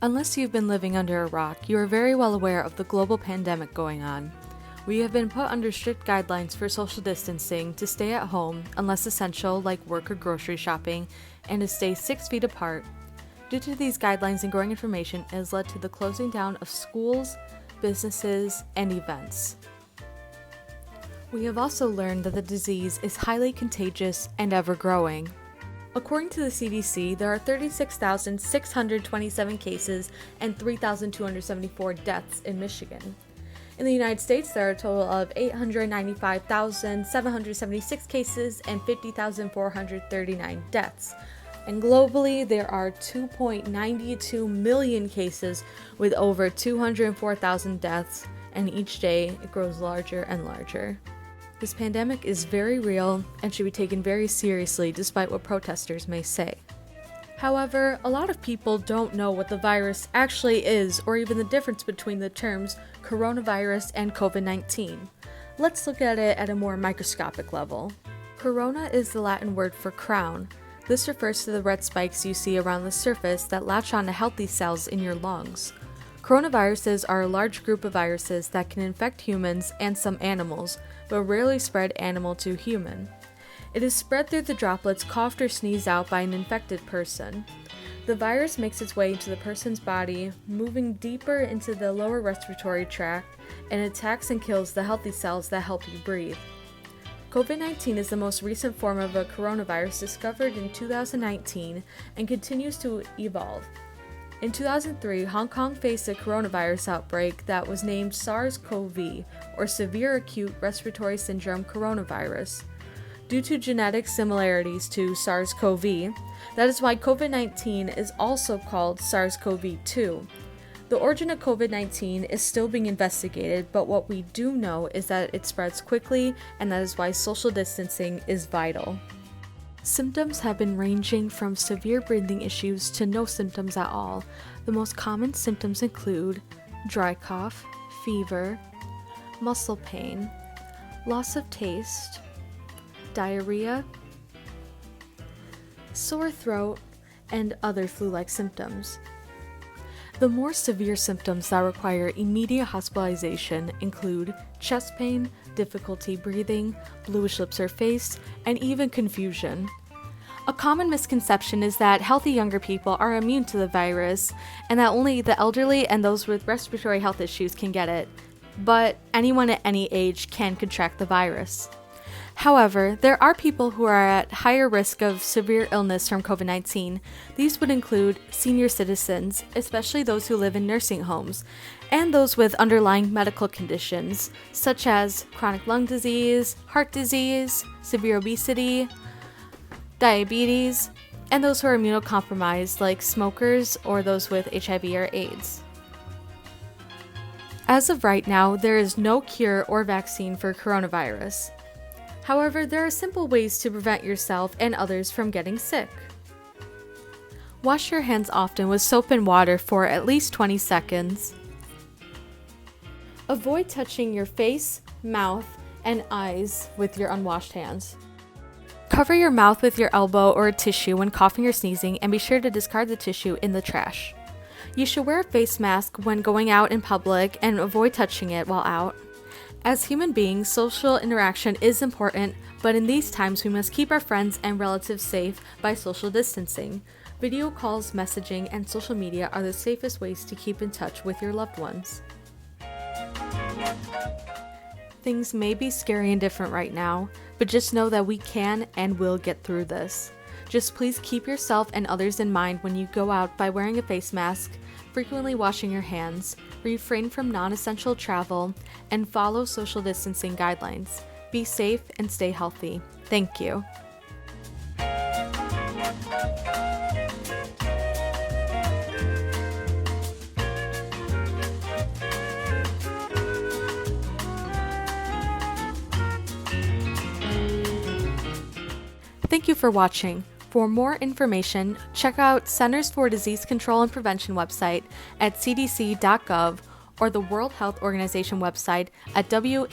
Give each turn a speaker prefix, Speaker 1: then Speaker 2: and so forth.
Speaker 1: Unless you've been living under a rock, you are very well aware of the global pandemic going on. We have been put under strict guidelines for social distancing, to stay at home unless essential like work or grocery shopping, and to stay 6 feet apart. Due to these guidelines and growing information, it has led to the closing down of schools, businesses, and events. We have also learned that the disease is highly contagious and ever-growing. According to the CDC, there are 36,627 cases and 3,274 deaths in Michigan. In the United States, there are a total of 895,776 cases and 50,439 deaths. And globally, there are 2.92 million cases with over 204,000 deaths, and each day it grows larger and larger. This pandemic is very real and should be taken very seriously despite what protesters may say. However, a lot of people don't know what the virus actually is or even the difference between the terms coronavirus and COVID-19. Let's look at it at a more microscopic level. Corona is the Latin word for crown. This refers to the red spikes you see around the surface that latch onto healthy cells in your lungs. Coronaviruses are a large group of viruses that can infect humans and some animals, but rarely spread animal to human. It is spread through the droplets coughed or sneezed out by an infected person. The virus makes its way into the person's body, moving deeper into the lower respiratory tract, and attacks and kills the healthy cells that help you breathe. COVID-19 is the most recent form of a coronavirus discovered in 2019 and continues to evolve. In 2003, Hong Kong faced a coronavirus outbreak that was named SARS-CoV, or Severe Acute Respiratory Syndrome Coronavirus. Due to genetic similarities to SARS-CoV, that is why COVID-19 is also called SARS-CoV-2. The origin of COVID-19 is still being investigated, but what we do know is that it spreads quickly, and that is why social distancing is vital. Symptoms have been ranging from severe breathing issues to no symptoms at all. The most common symptoms include dry cough, fever, muscle pain, loss of taste, diarrhea, sore throat, and other flu-like symptoms. The more severe symptoms that require immediate hospitalization include chest pain, difficulty breathing, bluish lips or face, and even confusion. A common misconception is that healthy younger people are immune to the virus and that only the elderly and those with respiratory health issues can get it, but anyone at any age can contract the virus. However, there are people who are at higher risk of severe illness from COVID-19. These would include senior citizens, especially those who live in nursing homes, and those with underlying medical conditions, such as chronic lung disease, heart disease, severe obesity, diabetes, and those who are immunocompromised, like smokers or those with HIV or AIDS. As of right now, there is no cure or vaccine for coronavirus. However, there are simple ways to prevent yourself and others from getting sick. Wash your hands often with soap and water for at least 20 seconds. Avoid touching your face, mouth, and eyes with your unwashed hands. Cover your mouth with your elbow or a tissue when coughing or sneezing, and be sure to discard the tissue in the trash. You should wear a face mask when going out in public and avoid touching it while out. As human beings, social interaction is important, but in these times we must keep our friends and relatives safe by social distancing. Video calls, messaging, and social media are the safest ways to keep in touch with your loved ones. Things may be scary and different right now, but just know that we can and will get through this. Just please keep yourself and others in mind when you go out by wearing a face mask, frequently washing your hands, refrain from non-essential travel, and follow social distancing guidelines. Be safe and stay healthy. Thank you. Thank you for watching. For more information, check out Centers for Disease Control and Prevention website at cdc.gov or the World Health Organization website at who.int.